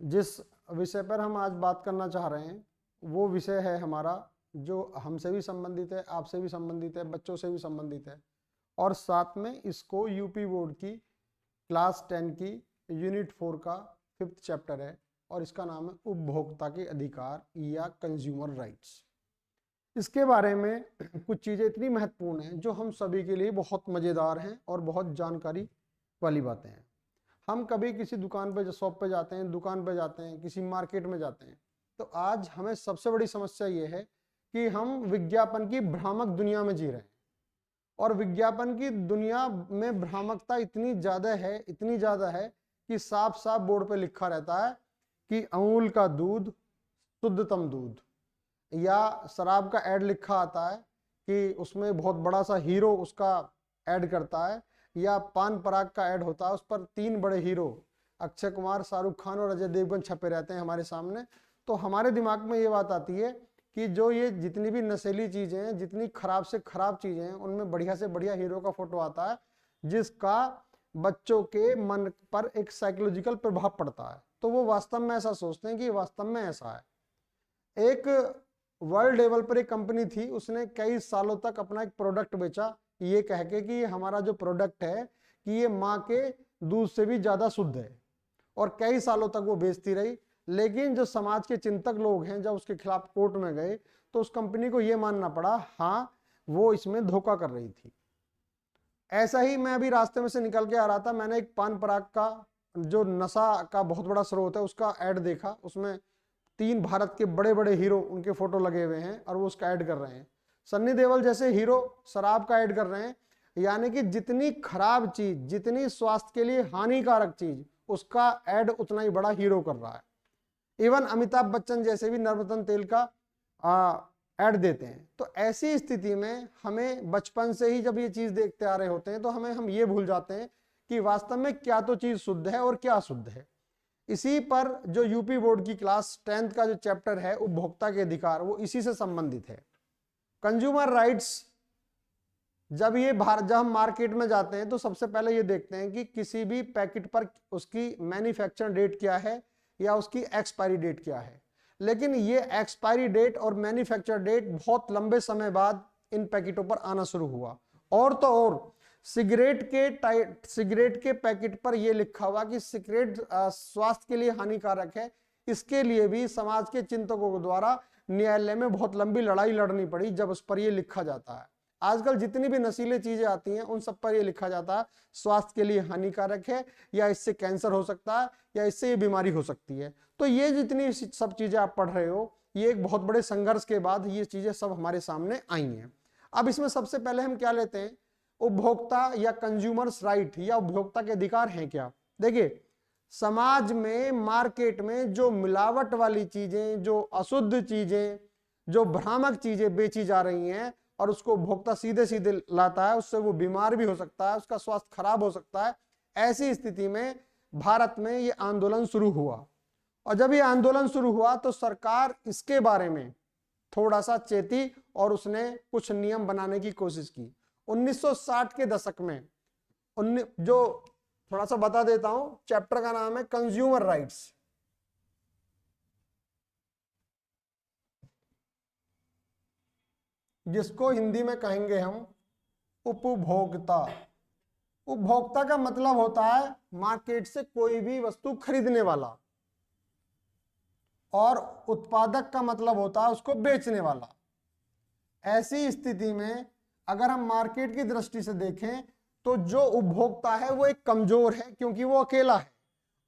जिस विषय पर हम आज बात करना चाह रहे हैं वो विषय है हमारा, जो हमसे भी संबंधित है, आपसे भी संबंधित है, बच्चों से भी संबंधित है, और साथ में इसको यूपी बोर्ड की क्लास 10 की यूनिट 4 का 5th चैप्टर है और इसका नाम है उपभोक्ता के अधिकार या कंज्यूमर राइट्स। इसके बारे में कुछ चीज़ें इतनी महत्वपूर्ण हैं जो हम सभी के लिए बहुत मज़ेदार हैं और बहुत जानकारी वाली बातें हैं। हम कभी किसी दुकान पे, शॉप पे जाते हैं, दुकान पे जाते हैं, किसी मार्केट में जाते हैं, तो आज हमें सबसे बड़ी समस्या ये है कि हम विज्ञापन की भ्रामक दुनिया में जी रहे हैं। और विज्ञापन की दुनिया में भ्रामकता इतनी ज़्यादा है कि साफ साफ बोर्ड पे लिखा रहता है कि अमूल का दूध शुद्धतम दूध, या शराब का ऐड लिखा आता है कि उसमें बहुत बड़ा सा हीरो उसका ऐड करता है, या पान पराग का ऐड होता है, उस पर 3 बड़े हीरो अक्षय कुमार, शाहरुख खान और अजय देवगन छपे रहते हैं हमारे सामने। तो हमारे दिमाग में ये बात आती है कि जो ये जितनी भी नशीली चीजें हैं, जितनी खराब से खराब चीजें हैं, उनमें बढ़िया से बढ़िया हीरो का फोटो आता है जिसका बच्चों के मन पर एक साइकोलॉजिकल प्रभाव पड़ता है। तो वो वास्तव में ऐसा सोचते हैं कि वास्तव में ऐसा है। एक वर्ल्ड लेवल पर एक कंपनी थी, उसने कई सालों तक अपना एक प्रोडक्ट बेचा ये कह के कि हमारा जो प्रोडक्ट है कि ये माँ के दूध से भी ज्यादा शुद्ध है, और कई सालों तक वो बेचती रही। लेकिन जो समाज के चिंतक लोग हैं जब उसके खिलाफ कोर्ट में गए तो उस कंपनी को यह मानना पड़ा, हाँ वो इसमें धोखा कर रही थी। ऐसा ही मैं अभी रास्ते में से निकल के आ रहा था, मैंने एक पान पराग का जो नशा का बहुत बड़ा स्रोत है उसका ऐड देखा। उसमें 3 भारत के बड़े बड़े हीरो उनके फोटो लगे हुए हैं और वो उसका ऐड कर रहे हैं। सन्नी देओल जैसे हीरो शराब का ऐड कर रहे हैं, यानी कि जितनी खराब चीज, जितनी स्वास्थ्य के लिए हानिकारक चीज, उसका ऐड उतना ही बड़ा हीरो कर रहा है। इवन अमिताभ बच्चन जैसे भी नवरत्न तेल का ऐड देते हैं। तो ऐसी स्थिति में हमें बचपन से ही जब ये चीज देखते आ रहे होते हैं तो हम ये भूल जाते हैं कि वास्तव में क्या तो चीज शुद्ध है और क्या अशुद्ध है। इसी पर जो यूपी बोर्ड की क्लास 10th का जो चैप्टर है उपभोक्ता के अधिकार, वो इसी से संबंधित है। कंज्यूमर राइट्स, जब हम मार्केट में जाते हैं तो सबसे पहले ये देखते हैं कि किसी भी पैकेट पर उसकी मैन्युफैक्चर डेट क्या है या उसकी एक्सपायरी डेट क्या है। लेकिन ये एक्सपायरी डेट और मैन्युफैक्चर डेट बहुत लंबे समय बाद इन पैकेटों पर आना शुरू हुआ। और तो और सिगरेट के पैकेट पर यह लिखा हुआ कि सिगरेट स्वास्थ्य के लिए हानिकारक है। इसके लिए भी समाज के चिंतकों द्वारा न्यायालय में बहुत लंबी लड़ाई लड़नी पड़ी जब उस पर यह लिखा जाता है। आजकल जितनी भी नशीली चीजें आती हैं उन सब पर यह लिखा जाता है स्वास्थ्य के लिए हानिकारक है, या इससे कैंसर हो सकता है, या इससे ये बीमारी हो सकती है। तो ये जितनी सब चीजें आप पढ़ रहे हो, ये एक बहुत बड़े संघर्ष के बाद ये चीजें सब हमारे सामने आई हैं। अब इसमें सबसे पहले हम क्या लेते हैं, उपभोक्ता या कंज्यूमर्स राइट या उपभोक्ता के अधिकार हैं क्या। देखिए, समाज में, मार्केट में जो मिलावट वाली चीजें, जो अशुद्ध चीजें, जो भ्रामक चीजें बेची जा रही हैं और उसको उपभोक्ता सीधे सीधे लाता है, उससे वो बीमार भी हो सकता है, उसका स्वास्थ्य खराब हो सकता है। ऐसी स्थिति में भारत में ये आंदोलन शुरू हुआ, और जब ये आंदोलन शुरू हुआ तो सरकार इसके बारे में थोड़ा सा चेती और उसने कुछ नियम बनाने की कोशिश की। 1960 के दशक में जो थोड़ा सा बता देता हूं, चैप्टर का नाम है कंज्यूमर राइट्स, जिसको हिंदी में कहेंगे हम उपभोक्ता। उपभोक्ता का मतलब होता है मार्केट से कोई भी वस्तु खरीदने वाला, और उत्पादक का मतलब होता है उसको बेचने वाला। ऐसी स्थिति में अगर हम मार्केट की दृष्टि से देखें तो जो उपभोक्ता है वो एक कमजोर है क्योंकि वो अकेला है,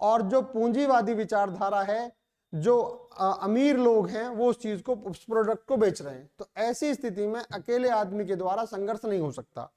और जो पूंजीवादी विचारधारा है, जो अमीर लोग हैं, वो उस चीज को, उस प्रोडक्ट को बेच रहे हैं। तो ऐसी स्थिति में अकेले आदमी के द्वारा संघर्ष नहीं हो सकता।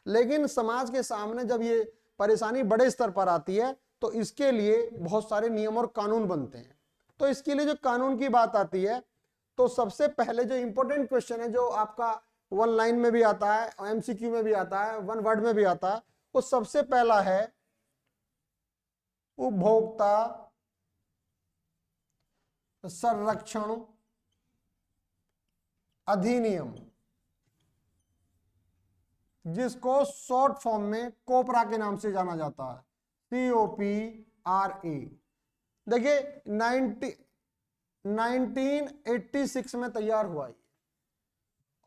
लेकिन समाज के सामने जब ये परेशानी बड़े स्तर पर आती है तो इसके लिए बहुत सारे नियम और कानून बनते हैं। तो इसके लिए जो कानून की बात आती है तो सबसे पहले जो इंपॉर्टेंट क्वेश्चन है, जो आपका 1 लाइन में भी आता है, एमसीक्यू में भी आता है, 1 वर्ड में भी आता है, वो सबसे पहला है उपभोक्ता संरक्षण अधिनियम, जिसको शॉर्ट फॉर्म में कोपरा के नाम से जाना जाता है, COPRA। देखिए 1986 में तैयार हुआ,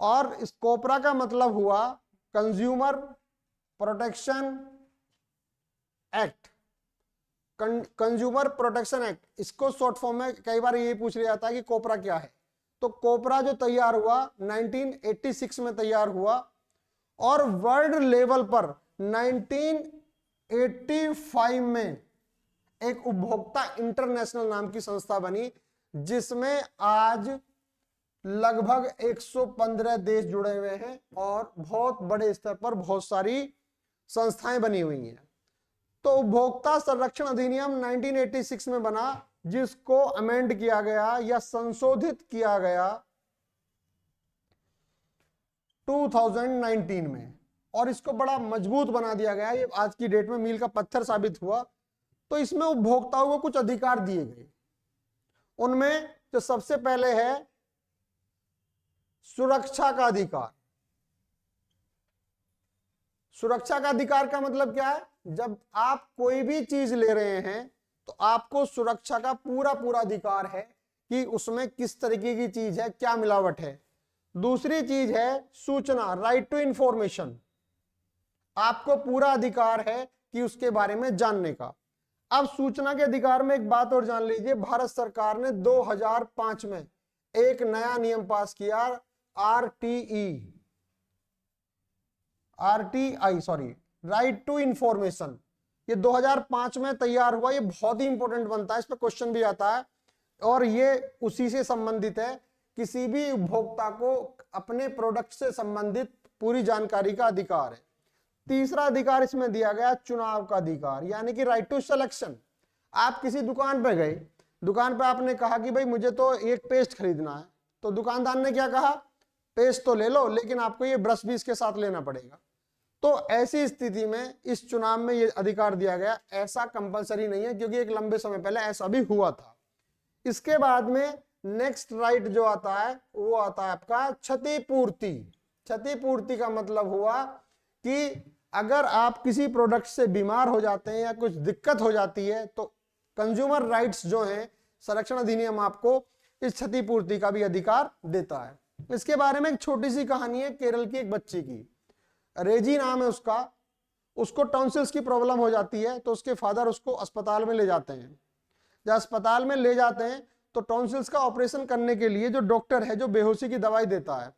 और इस कोपरा का मतलब हुआ consumer protection act. Consumer protection act, इसको शॉर्ट फॉर्म में कई बार ये पूछ लिया जाता है कि कोपरा क्या है। तो कोपरा जो तैयार हुआ 1986 में तैयार हुआ, और वर्ल्ड लेवल पर 1985 में एक उपभोक्ता इंटरनेशनल नाम की संस्था बनी, जिसमें आज लगभग 115 देश जुड़े हुए हैं और बहुत बड़े स्तर पर बहुत सारी संस्थाएं बनी हुई हैं। तो उपभोक्ता संरक्षण अधिनियम 1986 में बना, जिसको अमेंड किया गया या संशोधित किया गया 2019 में, और इसको बड़ा मजबूत बना दिया गया। ये आज की डेट में मील का पत्थर साबित हुआ। तो इसमें उपभोक्ताओं को कुछ अधिकार दिए गए। उनमें जो सबसे पहले है सुरक्षा का अधिकार। सुरक्षा का अधिकार का मतलब क्या है? जब आप कोई भी चीज ले रहे हैं तो आपको सुरक्षा का पूरा पूरा अधिकार है कि उसमें किस तरीके की चीज है, क्या मिलावट है। दूसरी चीज है सूचना, राइट टू इंफॉर्मेशन। आपको पूरा अधिकार है कि उसके बारे में जानने का। अब सूचना के अधिकार में एक बात और जान लीजिए, भारत सरकार ने 2005 में एक नया नियम पास किया, राइट टू इंफॉर्मेशन। ये 2005 में तैयार हुआ। ये बहुत ही इंपॉर्टेंट बनता है, इस पर क्वेश्चन भी आता है, और ये उसी से संबंधित है। किसी भी उपभोक्ता को अपने प्रोडक्ट से संबंधित पूरी जानकारी का अधिकार है। तीसरा अधिकार इसमें दिया गया चुनाव का अधिकार, यानी कि राइट टू सिलेक्शन। आप किसी दुकान पे गए, दुकान पे आपने कहा कि भाई मुझे तो एक पेस्ट खरीदना है, तो दुकानदार ने क्या कहा, पेस्ट तो ले लो, लेकिन आपको ये ब्रश भी इसके साथ लेना पड़ेगा। तो ऐसी स्थिति में इस चुनाव में ये अधिकार दिया गया। ऐसा कंपलसरी नहीं है, क्योंकि एक लंबे समय पहले ऐसा भी हुआ था। इसके बाद में नेक्स्ट राइट जो आता है वो आता है आपका क्षतिपूर्ति। क्षतिपूर्ति का मतलब हुआ कि अगर आप किसी प्रोडक्ट से बीमार हो जाते हैं या कुछ दिक्कत हो जाती है, तो कंज्यूमर राइट्स जो हैं, संरक्षण अधिनियम आपको इस क्षतिपूर्ति का भी अधिकार देता है। इसके बारे में एक छोटी सी कहानी है केरल की एक बच्ची की, रेजी नाम है उसका। उसको टॉन्सिल्स की प्रॉब्लम हो जाती है, तो उसके फादर उसको अस्पताल में ले जाते हैं। जब अस्पताल में ले जाते हैं तो टॉन्सिल्स का ऑपरेशन करने के लिए जो डॉक्टर है, जो बेहोशी की दवाई देता है,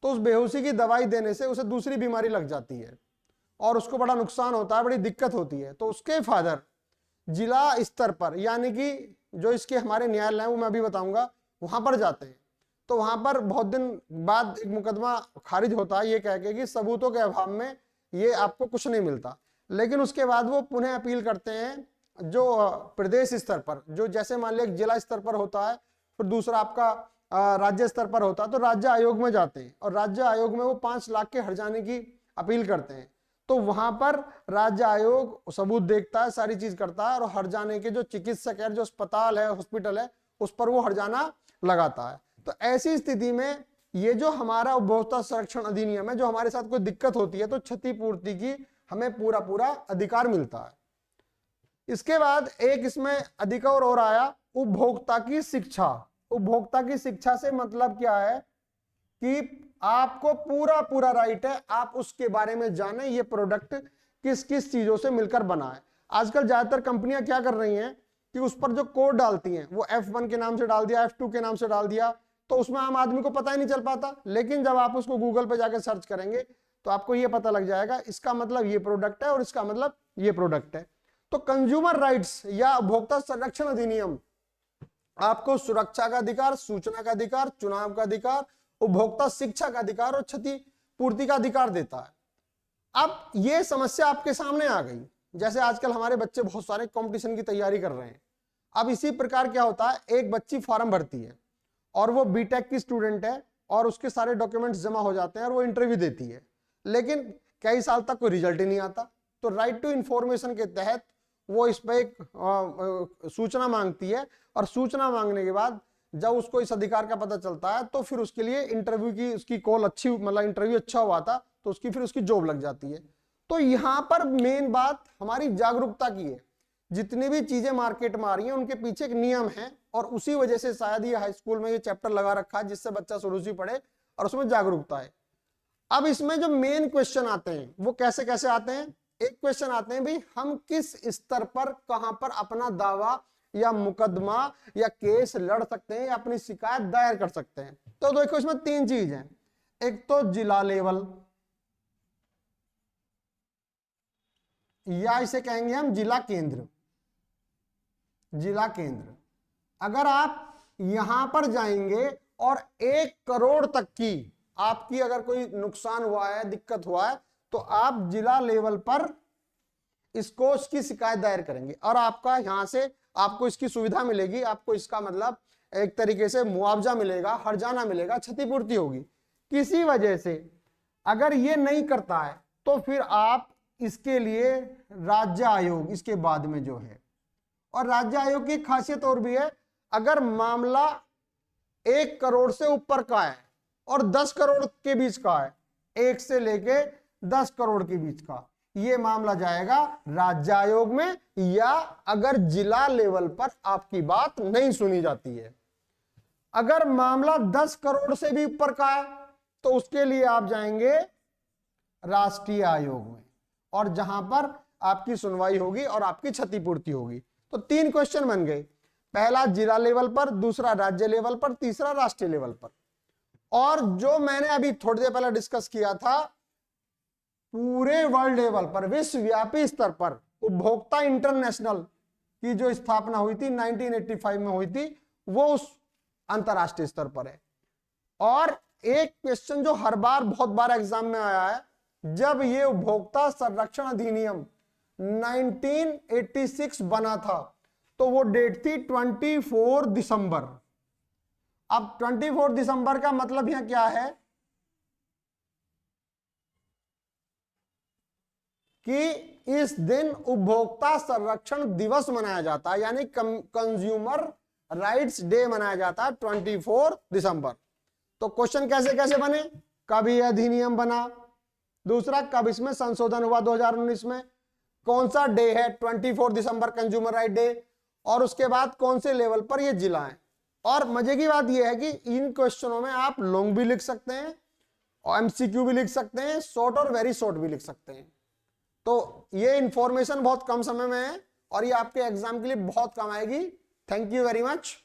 तो उस बेहोशी की दवाई देने से उसे दूसरी बीमारी लग जाती है और उसको बड़ा नुकसान होता है, बड़ी दिक्कत होती है। तो उसके फादर जिला स्तर पर, यानी कि जो इसके हमारे न्यायालय हैं वो मैं अभी बताऊंगा, वहां पर जाते हैं। तो वहां पर बहुत दिन बाद एक मुकदमा खारिज होता है, ये कह के कि सबूतों के अभाव में ये आपको कुछ नहीं मिलता। लेकिन उसके बाद वो पुनः अपील करते हैं जो प्रदेश स्तर पर, जो जैसे मान लिया जिला स्तर पर होता है, फिर दूसरा आपका राज्य स्तर पर होता है, तो राज्य आयोग में जाते हैं और राज्य आयोग में वो 5 लाख के हर्जाने की अपील करते हैं। तो वहां पर राज्य आयोग सबूत देखता है, सारी चीज करता है, और हर्जाने के जो चिकित्सक है, जो अस्पताल है, हॉस्पिटल है, उस पर वो हर्जाना लगाता है। तो ऐसी स्थिति में ये जो हमारा उपभोक्ता संरक्षण अधिनियम है, जो हमारे साथ कोई दिक्कत होती है तो क्षतिपूर्ति की हमें पूरा पूरा अधिकार मिलता है। इसके बाद एक इसमें अधिकार और आया, उपभोक्ता की शिक्षा। उपभोक्ता की शिक्षा से मतलब क्या है कि आपको पूरा पूरा राइट है, आप उसके बारे में जाने ये प्रोडक्ट किस किस चीजों से मिलकर बना है। आजकल ज्यादातर कंपनियां क्या कर रही हैं कि उस पर जो कोड डालती हैं वो F1 के नाम से डाल दिया, F2 के नाम से डाल दिया, तो उसमें आम आदमी को पता ही नहीं चल पाता। लेकिन जब आप उसको गूगल पे जाकर सर्च करेंगे तो आपको ये पता लग जाएगा इसका मतलब ये प्रोडक्ट है और इसका मतलब ये प्रोडक्ट है। तो कंज्यूमर राइट्स या उपभोक्ता संरक्षण अधिनियम आपको सुरक्षा का अधिकार, सूचना का अधिकार, चुनाव का अधिकार, उपभोक्ता शिक्षा का अधिकार और क्षतिपूर्ति का अधिकार देता है। अब ये समस्या आपके सामने आ गई, जैसे आजकल हमारे बच्चे बहुत सारे कंपटीशन की तैयारी कर रहे हैं। अब इसी प्रकार क्या होता है, एक बच्ची फॉर्म भरती है और वो बीटेक की स्टूडेंट है और उसके सारे डॉक्यूमेंट्स जमा हो जाते हैं और वो इंटरव्यू देती है, लेकिन कई साल तक कोई रिजल्ट ही नहीं आता। तो राइट टू इंफॉर्मेशन के तहत वो इस पर एक सूचना मांगती है, और सूचना मांगने के बाद जब उसको इस अधिकार का पता चलता है तो फिर उसके लिए इंटरव्यू की उसकी कॉल अच्छी, मतलब इंटरव्यू अच्छा हुआ था तो उसकी फिर उसकी जॉब लग जाती है। तो यहाँ पर मेन बात हमारी जागरूकता की है जितनी भी चीजें मार्केट में आ रही हैं उनके पीछे एक नियम है, और उसी वजह से शायद ये हाई स्कूल में ये चैप्टर लगा रखा है जिससे बच्चा शुरू से पढ़े और उसमें जागरूकता है। अब इसमें जो मेन क्वेश्चन आते हैं वो कैसे कैसे आते हैं। एक क्वेश्चन आते हैं भाई हम किस स्तर पर कहां पर अपना दावा या मुकदमा या केस लड़ सकते हैं या अपनी शिकायत दायर कर सकते हैं। तो देखो इसमें 3 चीज हैं। एक तो जिला लेवल, या इसे कहेंगे हम जिला केंद्र। जिला केंद्र, अगर आप यहां पर जाएंगे और 1 करोड़ तक की आपकी अगर कोई नुकसान हुआ है, दिक्कत हुआ है, तो आप जिला लेवल पर इसको इसकी शिकायत दायर करेंगे और आपका यहां से आपको इसकी सुविधा मिलेगी। आपको इसका मतलब एक तरीके से मुआवजा मिलेगा, हर्जाना मिलेगा, क्षतिपूर्ति होगी। किसी वजह से अगर ये नहीं करता है तो फिर आप इसके लिए राज्य आयोग इसके बाद में जो है, और राज्य आयोग की खासियत और भी है, अगर मामला 1 करोड़ से ऊपर का है और 10 करोड़ के बीच का है, 1 से लेके 10 करोड़ के बीच का, ये मामला जाएगा राज्य आयोग में, या अगर जिला लेवल पर आपकी बात नहीं सुनी जाती है। अगर मामला 10 करोड़ से भी ऊपर का है तो उसके लिए आप जाएंगे राष्ट्रीय आयोग में, और जहां पर आपकी सुनवाई होगी और आपकी क्षतिपूर्ति होगी। तो 3 क्वेश्चन बन गए, पहला जिला लेवल पर, दूसरा राज्य लेवल पर, तीसरा राष्ट्रीय लेवल पर। और जो मैंने अभी थोड़ी देर पहले डिस्कस किया था, पूरे वर्ल्ड लेवल पर, विश्वव्यापी स्तर पर उपभोक्ता इंटरनेशनल की जो स्थापना हुई थी 1985 में हुई थी, वो उस अंतरराष्ट्रीय स्तर पर है। और एक क्वेश्चन जो हर बार बहुत बार एग्जाम में आया है, जब ये उपभोक्ता संरक्षण अधिनियम 1986 बना था तो वो डेट थी 24 दिसंबर। अब 24 दिसंबर का मतलब यहां क्या है कि इस दिन उपभोक्ता संरक्षण दिवस मनाया जाता है, यानी कंज्यूमर राइट्स डे मनाया जाता है 24 दिसंबर। तो क्वेश्चन कैसे कैसे बने, कब यह अधिनियम बना, दूसरा कब इसमें संशोधन हुआ 2019 में, कौन सा डे है 24 दिसंबर कंज्यूमर राइट डे, और उसके बाद कौन से लेवल पर ये जिला है। और मजे की बात यह है कि इन क्वेश्चनों में आप लॉन्ग भी लिख सकते हैं और एमसीक्यू भी लिख सकते हैं, शॉर्ट और वेरी शॉर्ट भी लिख सकते हैं। तो ये इंफॉर्मेशन बहुत कम समय में है और ये आपके एग्जाम के लिए बहुत काम आएगी। Thank you very much.